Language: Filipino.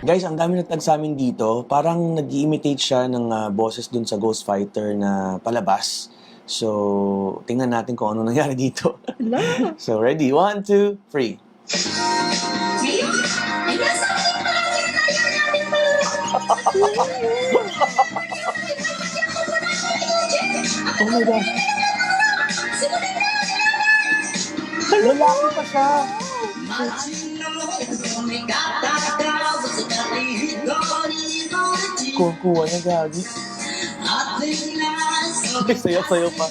Guys, ang dami nagtag sa amin dito. Parang nag-imitate siya ng boses dun sa Ghost Fighter na palabas. So, tingnan natin kung ano nangyari dito. So, ready? 1, 2, 3. Oh my God. Lalaki pa siya. Kuha na gagi. Sayaw-sayaw pa.